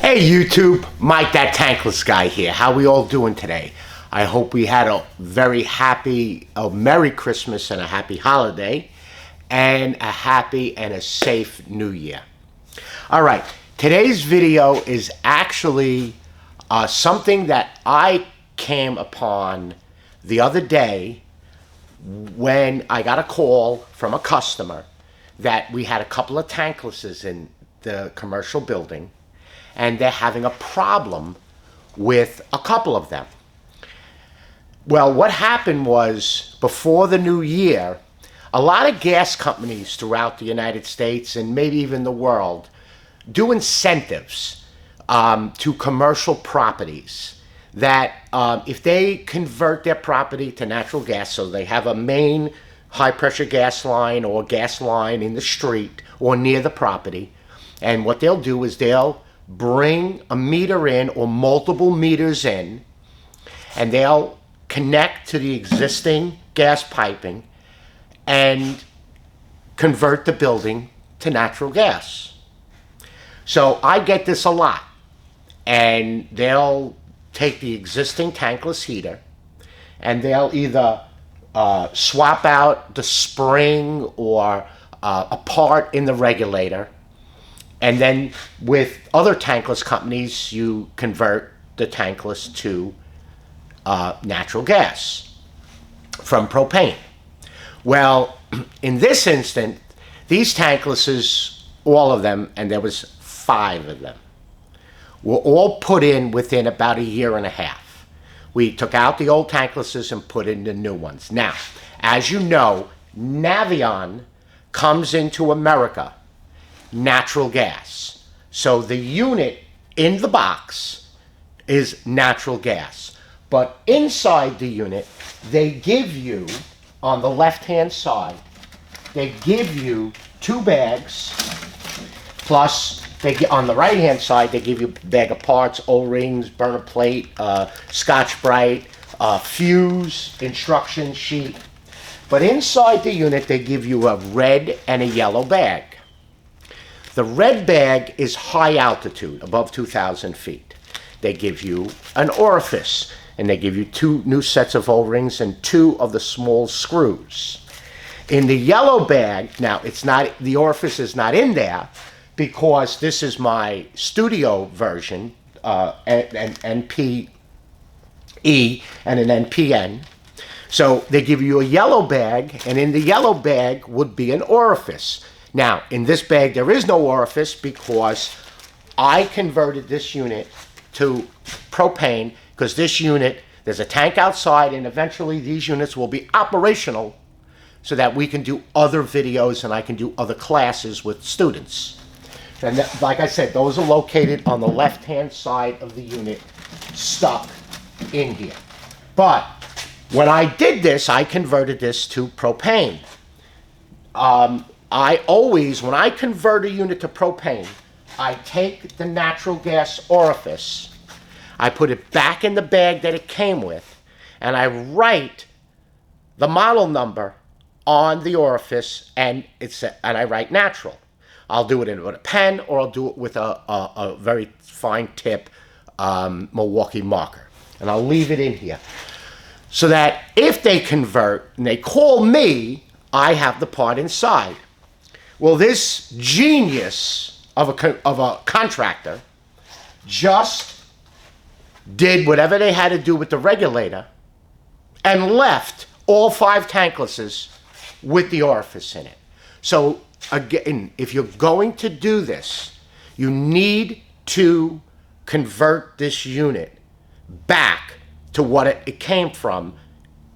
Hey YouTube, Mike that tankless guy here. How we all doing today? I hope we had a very happy, Merry Christmas and a happy holiday and a happy and a safe New Year. All right, today's video is actually something that I came upon the other day when I got a call from a customer that we had a couple of tanklesses in the commercial building and they're having a problem with a couple of them. Well, what happened was, before the new year, a lot of gas companies throughout the United States and maybe even the world do incentives to commercial properties that if they convert their property to natural gas, so they have a main high pressure gas line or gas line in the street or near the property, and what they'll do is they'll bring a meter in or multiple meters in, and they'll connect to the existing gas piping and convert the building to natural gas. So I get this a lot, and they'll take the existing tankless heater and they'll either swap out the spring or a part in the regulator. And then with other tankless companies, you convert the tankless to natural gas from propane. Well, in this instant, these tanklesses, all of them, and there was 5 of them, were all put in within about a year and a half. We took out the old tanklesses and put in the new ones. Now, as you know, Navien comes into America natural gas. So the unit in the box is natural gas. But inside the unit, they give you, on the left-hand side, they give you 2 bags, plus on the right-hand side, they give you a bag of parts, O-rings, burner plate, Scotch-Brite, fuse, instruction sheet. But inside the unit, they give you a red and a yellow bag. The red bag is high altitude, above 2,000 feet. They give you an orifice, and they give you 2 new sets of O-rings and 2 of the small screws. In the yellow bag, now it's not, the orifice is not in there because this is my studio version, an NPE and an NPN. So they give you a yellow bag, and in the yellow bag would be an orifice. Now, in this bag, there is no orifice because I converted this unit to propane, because this unit, there's a tank outside, and eventually these units will be operational so that we can do other videos and I can do other classes with students. And like I said, those are located on the left-hand side of the unit, stuck in here. But when I did this, I converted this to propane. I always, when I convert a unit to propane, I take the natural gas orifice, I put it back in the bag that it came with, and I write the model number on the orifice, and I write natural. I'll do it with a pen, or I'll do it with a very fine tip Milwaukee marker, and I'll leave it in here so that if they convert and they call me, I have the part inside. Well, this genius of a contractor just did whatever they had to do with the regulator and left all 5 tanklesses with the orifice in it. So again, if you're going to do this, you need to convert this unit back to what it came from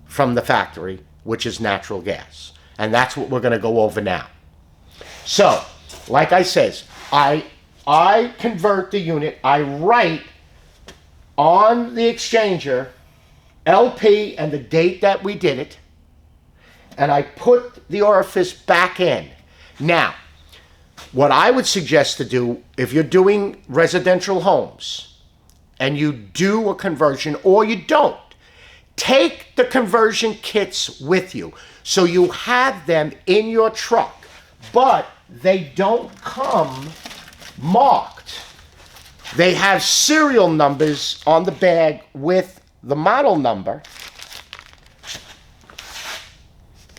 the factory, which is natural gas. And that's what we're going to go over now. So, like I says, I convert the unit, I write on the exchanger LP and the date that we did it, and I put the orifice back in. Now, what I would suggest to do, if you're doing residential homes and you do a conversion or you don't, take the conversion kits with you so you have them in your truck, but they don't come marked. They have serial numbers on the bag with the model number.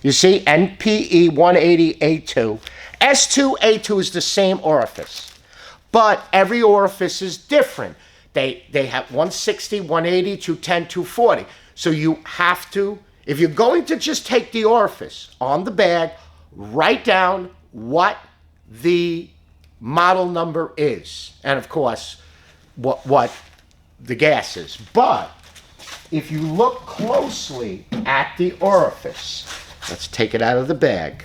You see, NPE 180A2. S2A2 is the same orifice, but every orifice is different. They have 160, 180, 210, 240. So you have to, if you're going to just take the orifice on the bag, write down what the model number is, and of course, what the gas is. But if you look closely at the orifice, let's take it out of the bag.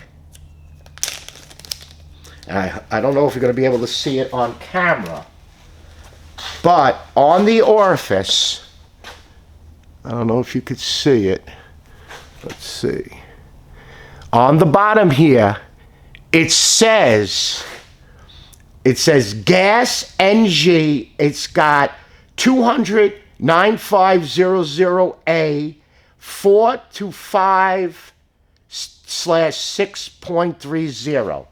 And I don't know if you're going to be able to see it on camera, but on the orifice, I don't know if you could see it. Let's see. On the bottom here, it says gas NG. It's got 200 9500A 425/6.30.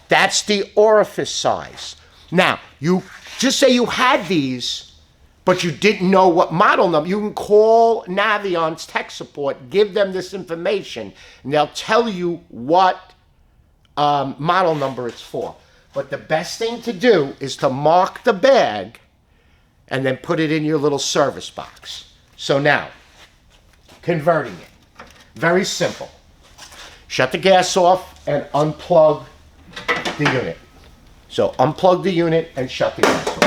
That's the orifice size. Now, you just say you had these, but you didn't know what model number. You can call Navion's tech support, give them this information, and they'll tell you what model number it's for. But the best thing to do is to mark the bag and then put it in your little service box. So now, converting it. Very simple. Shut the gas off and unplug the unit. So unplug the unit and shut the gas off.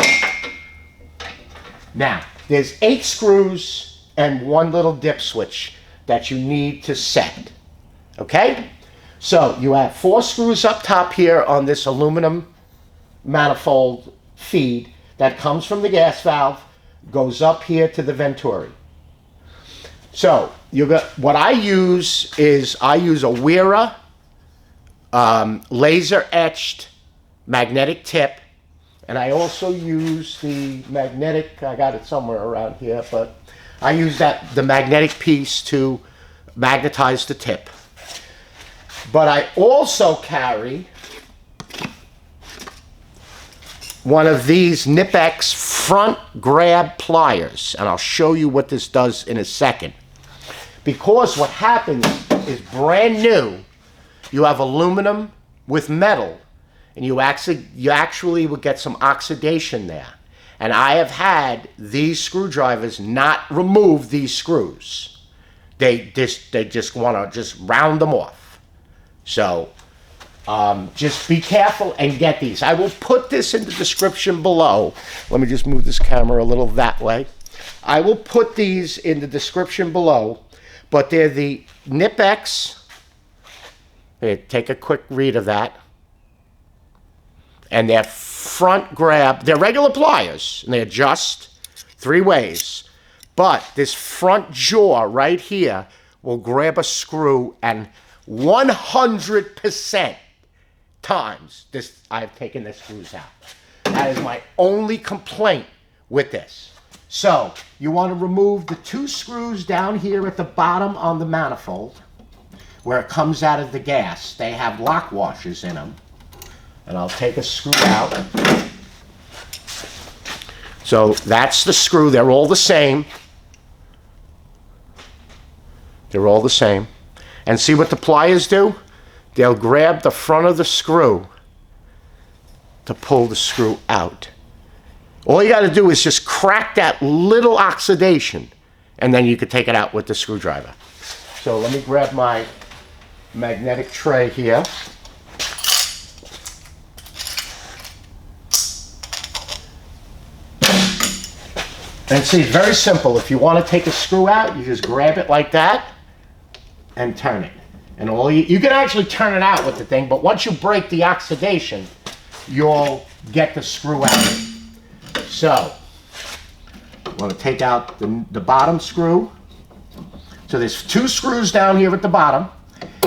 Now, there's 8 screws and 1 little dip switch that you need to set. Okay? So you have 4 screws up top here on this aluminum manifold feed that comes from the gas valve, goes up here to the Venturi. So what I use is a Wera laser etched magnetic tip, and I also use the magnetic, I got it somewhere around here, but I use the magnetic piece to magnetize the tip. But I also carry one of these Nip-X front grab pliers, and I'll show you what this does in a second. Because what happens is brand new, you have aluminum with metal, and you actually will get some oxidation there. And I have had these screwdrivers not remove these screws. They just want to just round them off. So just be careful and get these. I will put this in the description below. Let me just move this camera a little that way. I will put these in the description below, but they're the Nip-X. Here, take a quick read of that. And they're front grab, they're regular pliers, and they adjust 3 ways. But this front jaw right here will grab a screw, and 100% times I've taken the screws out. That is my only complaint with this. So you want to remove the 2 screws down here at the bottom on the manifold where it comes out of the gas. They have lock washers in them. And I'll take a screw out. So that's the screw. They're all the same. They're all the same. And see what the pliers do? They'll grab the front of the screw to pull the screw out. All you got to do is just crack that little oxidation, and then you can take it out with the screwdriver. So let me grab my magnetic tray here. And see, it's very simple. If you want to take a screw out, you just grab it like that and turn it. And you can actually turn it out with the thing, but once you break the oxidation, you'll get the screw out. So, I'm going to take out the bottom screw. So there's 2 screws down here at the bottom.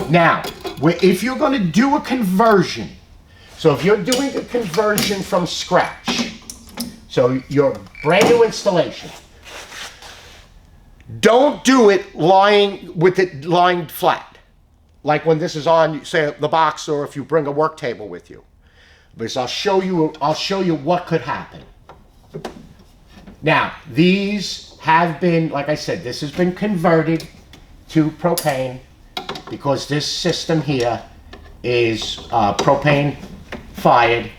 Now, if you're going to do a conversion, so if you're doing a conversion from scratch, so your brand new installation, don't do it lying flat. Like when this is on, say, the box, or if you bring a work table with you. Because I'll show you what could happen. Now, these have been, like I said, this has been converted to propane because this system here is propane fired.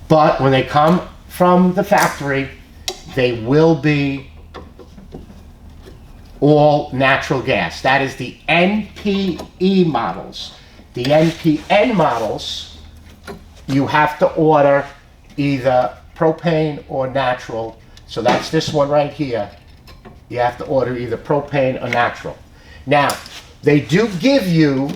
But when they come from the factory, they will be all natural gas. That is the NPE models. The NPN models, you have to order either propane or natural. So that's this one right here. You have to order either propane or natural. Now, they do give you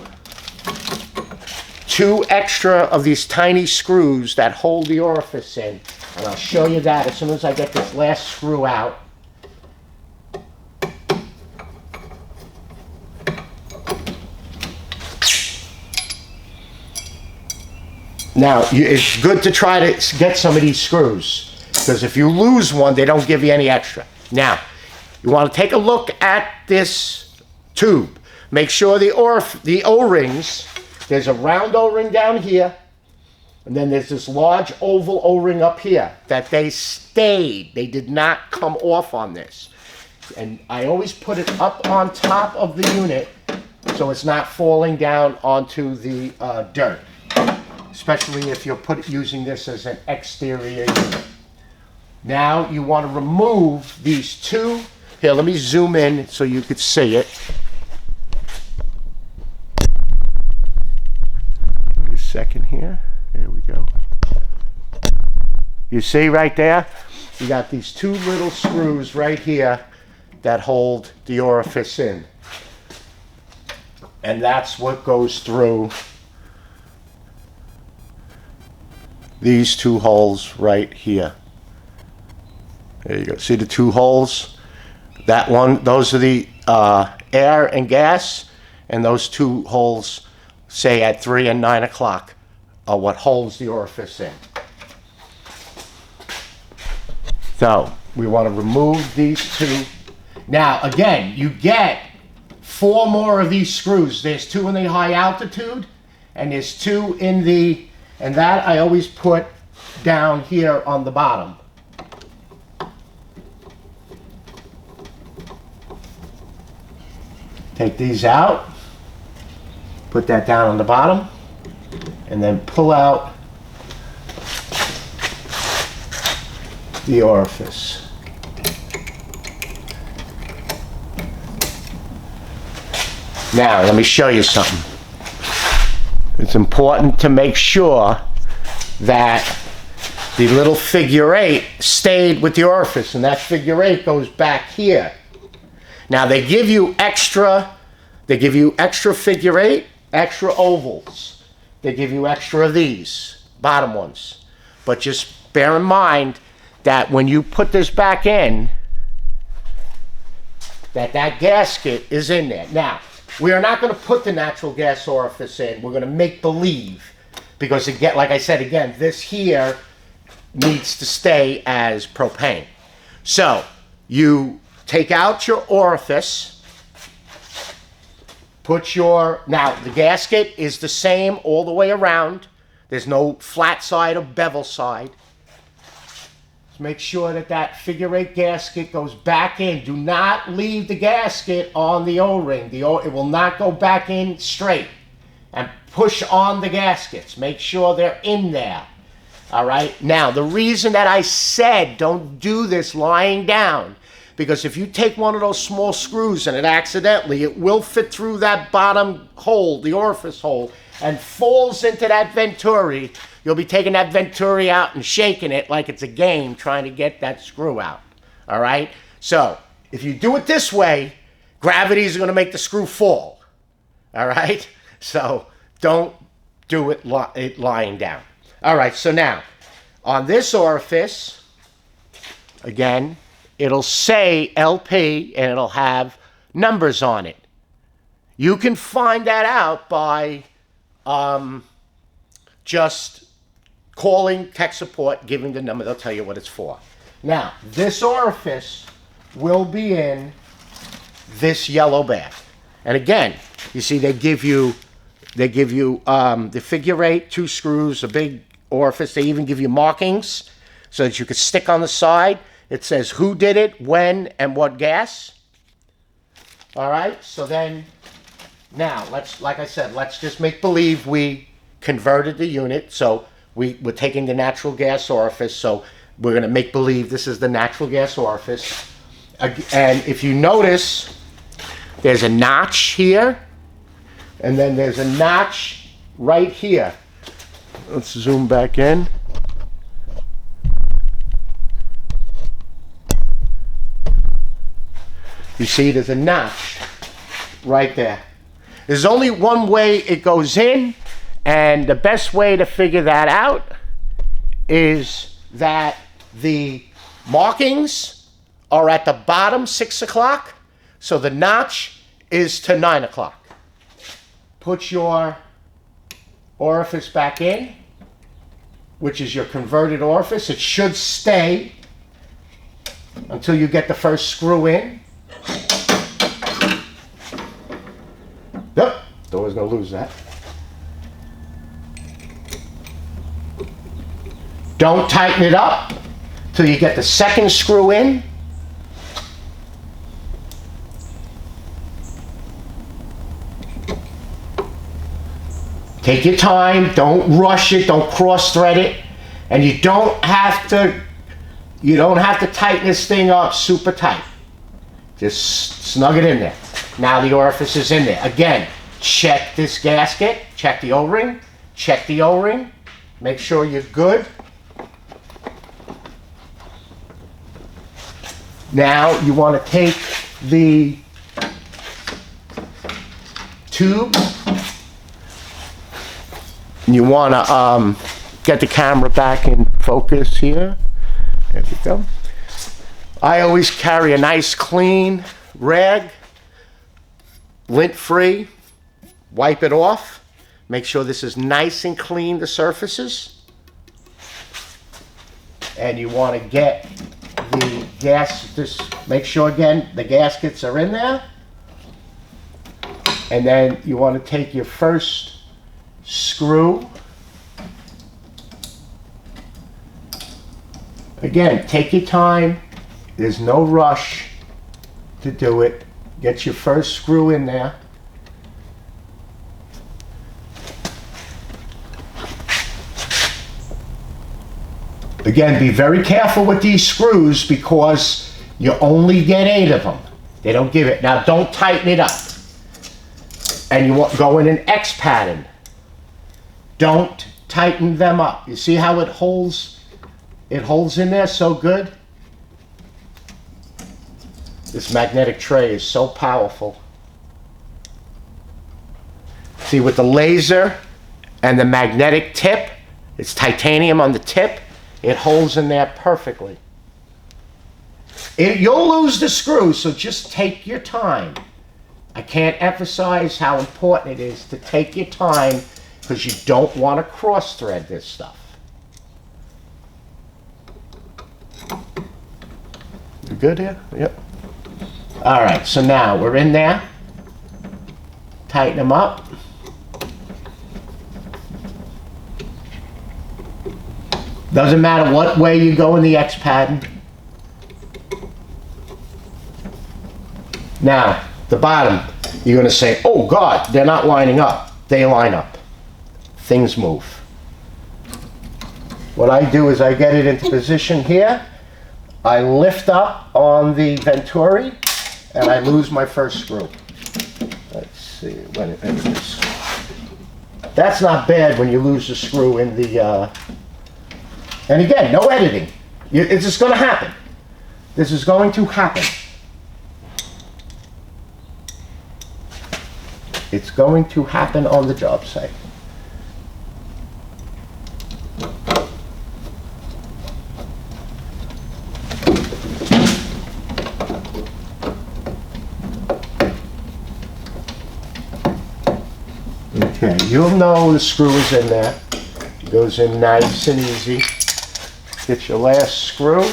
2 extra of these tiny screws that hold the orifice in. And I'll show you that as soon as I get this last screw out. Now, it's good to try to get some of these screws, because if you lose one, they don't give you any extra. Now, you want to take a look at this tube. Make sure the O-rings, there's a round O-ring down here, and then there's this large oval O-ring up here, that they stayed. They did not come off on this. And I always put it up on top of the unit so it's not falling down onto the dirt. Especially if you're using this as an exterior unit. Now you want to remove these 2. Here, let me zoom in so you could see it. Wait a second here. There we go. You see right there? You got these 2 little screws right here that hold the orifice in. And that's what goes through these 2 holes right here. There you go. See the 2 holes? That one, those are the air and gas, and those 2 holes, say at 3 and 9 o'clock, are what holds the orifice in. So we want to remove these 2. Now again, you get 4 more of these screws. There's 2 in the high altitude, and there's 2 in the, and that I always put down here on the bottom. Take these out, put that down on the bottom, and then pull out the orifice. Now, let me show you something. It's important to make sure that the little figure 8 stayed with the orifice, and that figure 8 goes back here. Now they give you extra figure 8, extra ovals. They give you extra of these, bottom ones. But just bear in mind that when you put this back in, that gasket is in there. Now, we are not going to put the natural gas orifice in. We're going to make believe, because again, like I said, again, this here needs to stay as propane. So you take out your orifice, put your, now the gasket is the same all the way around. There's no flat side or bevel side. Make sure that that figure 8 gasket goes back in. Do not leave the gasket on the O-ring. It will not go back in straight. And push on the gaskets. Make sure they're in there. All right? Now, the reason that I said don't do this lying down, because if you take one of those small screws and it will fit through that bottom hole, the orifice hole, and falls into that Venturi, you'll be taking that Venturi out and shaking it like it's a game trying to get that screw out. All right? So, if you do it this way, gravity is going to make the screw fall. All right? So, don't do it lying down. All right, so now, on this orifice, again, it'll say LP and it'll have numbers on it. You can find that out by just calling tech support, giving the number, they'll tell you what it's for. Now, this orifice will be in this yellow bag. And again, you see they give you the figure 8, 2 screws, a big orifice. They even give you markings so that you could stick on the side. It says who did it, when, and what gas. All right, so then, now, like I said, let's just make believe we converted the unit. So we're taking the natural gas orifice, so we're gonna make believe this is the natural gas orifice. And if you notice, there's a notch here, and then there's a notch right here. Let's zoom back in. You see there's a notch right there. There's only one way it goes in, and the best way to figure that out is that the markings are at the bottom, 6 o'clock, so the notch is to 9 o'clock. Put your orifice back in, which is your converted orifice. It should stay until you get the first screw in. Yep, door's gonna lose that. Don't tighten it up till you get the second screw in. Take your time, don't rush it, don't cross thread it, and you don't have to tighten this thing up super tight. Just snug it in there. Now the orifice is in there. Again, check this gasket, check the O-ring, check the O-ring, make sure you're good. Now you want to take the tube, and you want to get the camera back in focus here. There we go. I always carry a nice clean rag, lint free, wipe it off, make sure this is nice and clean, the surfaces. And you want to get the just make sure again the gaskets are in there. And then you want to take your first screw. Again, take your time. There's no rush to do it. Get your first screw in there. Again, be very careful with these screws because you only get 8 of them. They don't give it. Now don't tighten it up. And you want go in an X pattern. Don't tighten them up. You see how it holds in there so good? This magnetic tray is so powerful. See, with the laser and the magnetic tip, it's titanium on the tip, it holds in there perfectly. You'll lose the screw, so just take your time. I can't emphasize how important it is to take your time because you don't want to cross thread this stuff. You good here? Yep. All right, so now we're in there. Tighten them up. Doesn't matter what way you go in the X pattern. Now, the bottom, you're going to say, oh God, they're not lining up. They line up. Things move. What I do is I get it into position here. I lift up on the Venturi, and I lose my first screw. Let's see when it is. That's not bad when you lose the screw in the, and again, no editing. It's just going to happen. This is going to happen. It's going to happen on the job site. Okay, you'll know the screw is in there. It goes in nice and easy. Get your last screw.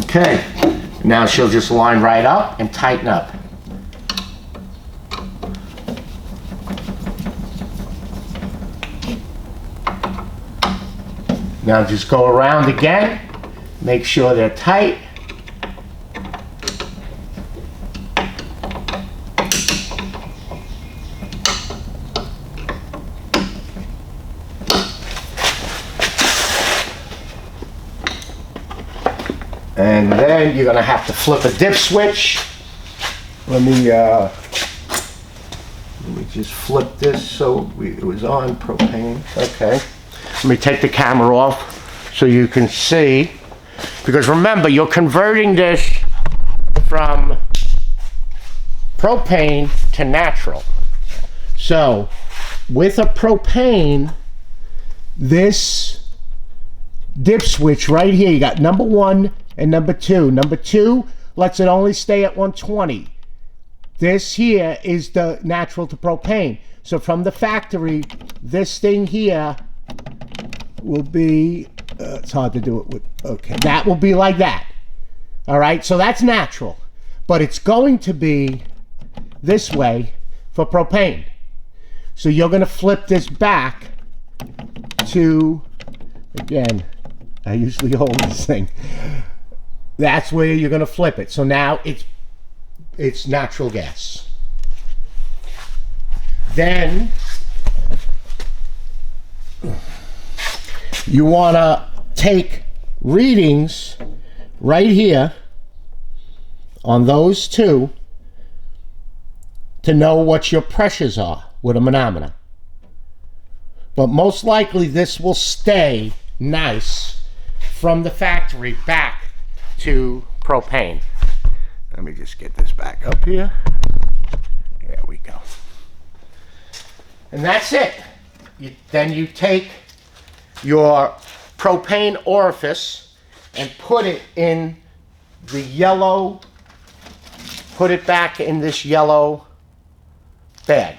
Okay, now she'll just line right up and tighten up. Now just go around again. Make sure they're tight. And then you're gonna have to flip a dip switch. Let me just flip this so it was on propane. Okay. Let me take the camera off so you can see. Because remember, you're converting this from propane to natural. So with a propane, this dip switch right here, you got number 1 and number 2. Number 2 lets it only stay at 120. This here is the natural to propane. So from the factory, this thing here will be, it's hard to do it with, okay, that will be like that. All right, so that's natural. But it's going to be this way for propane. So you're gonna flip this back to, again, I usually hold this thing. That's where you're gonna flip it. So now it's natural gas. Then you wanna take readings right here on those two to know what your pressures are with a manometer. But most likely this will stay nice from the factory back to propane. Let me just get this back up here. There we go. And that's it. Then you take your propane orifice and put it in the yellow, put it back in this yellow bag.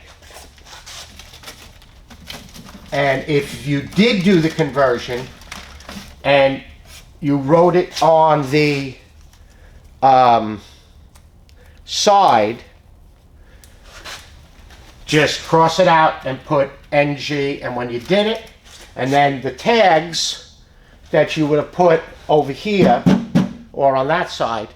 And if you did do the conversion and you wrote it on the side, just cross it out and put NG, and when you did it, and then the tags that you would have put over here or on that side,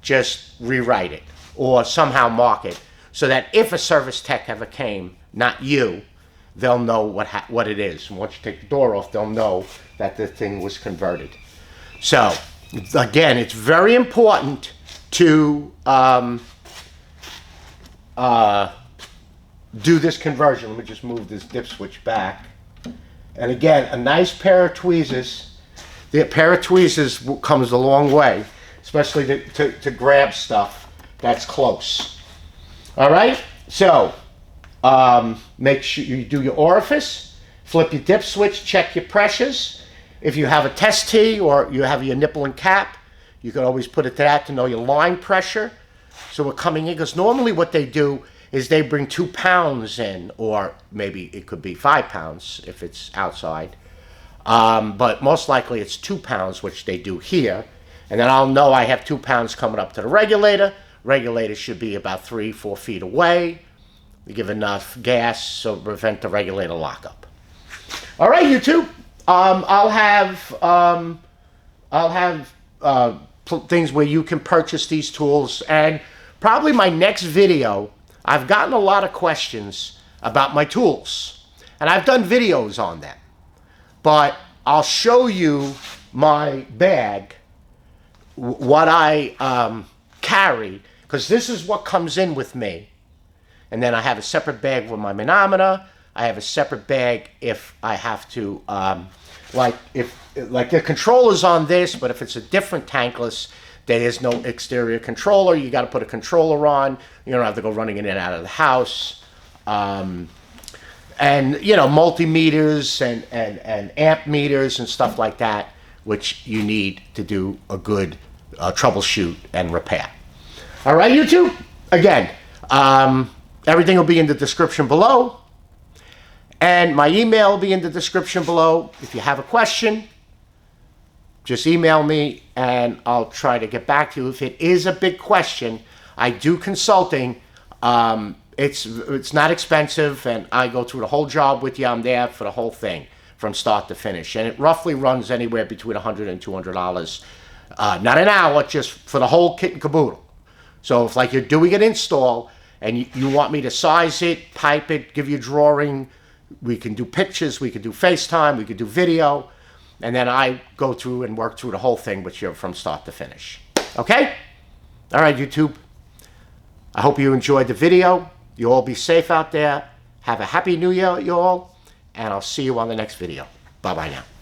just rewrite it or somehow mark it so that if a service tech ever came, not you, they'll know what it is. And once you take the door off, they'll know that the thing was converted. So, again, it's very important to do this conversion. Let me just move this dip switch back. And again, a nice pair of tweezers. The pair of tweezers comes a long way, especially to grab stuff that's close. All right? So, make sure you do your orifice, flip your dip switch, check your pressures. If you have a test tee or you have your nipple and cap, you can always put it to that to know your line pressure. So we're coming in, because normally what they do is they bring 2 pounds in, or maybe it could be 5 pounds if it's outside. But most likely it's 2 pounds, which they do here. And then I'll know I have 2 pounds coming up to the regulator. Regulator should be about 3-4 feet away. You give enough gas so prevent the regulator lockup. All right, YouTube. I'll have things where you can purchase these tools, and probably my next video, I've gotten a lot of questions about my tools, and I've done videos on them, but I'll show you my bag, what I carry, because this is what comes in with me. And then I have a separate bag with my manometer. I have a separate bag if I have to, like the controller's on this, but if it's a different tankless, there is no exterior controller. You got to put a controller on. You don't have to go running in and out of the house. And, you know, multimeters and amp meters and stuff like that, which you need to do a good troubleshoot and repair. All right, YouTube? Again, everything will be in the description below. And my email will be in the description below. If you have a question, just email me and I'll try to get back to you. If it is a big question, I do consulting. It's not expensive, and I go through the whole job with you. I'm there for the whole thing, from start to finish. And it roughly runs anywhere between $100 and $200. Not an hour, just for the whole kit and caboodle. So if like you're doing an install and you want me to size it, type it, give you a drawing, we can do pictures, we can do FaceTime, we can do video, and then I go through and work through the whole thing with you from start to finish. Okay? All right, YouTube. I hope you enjoyed the video. You all be safe out there. Have a happy new year, you all, and I'll see you on the next video. Bye-bye now.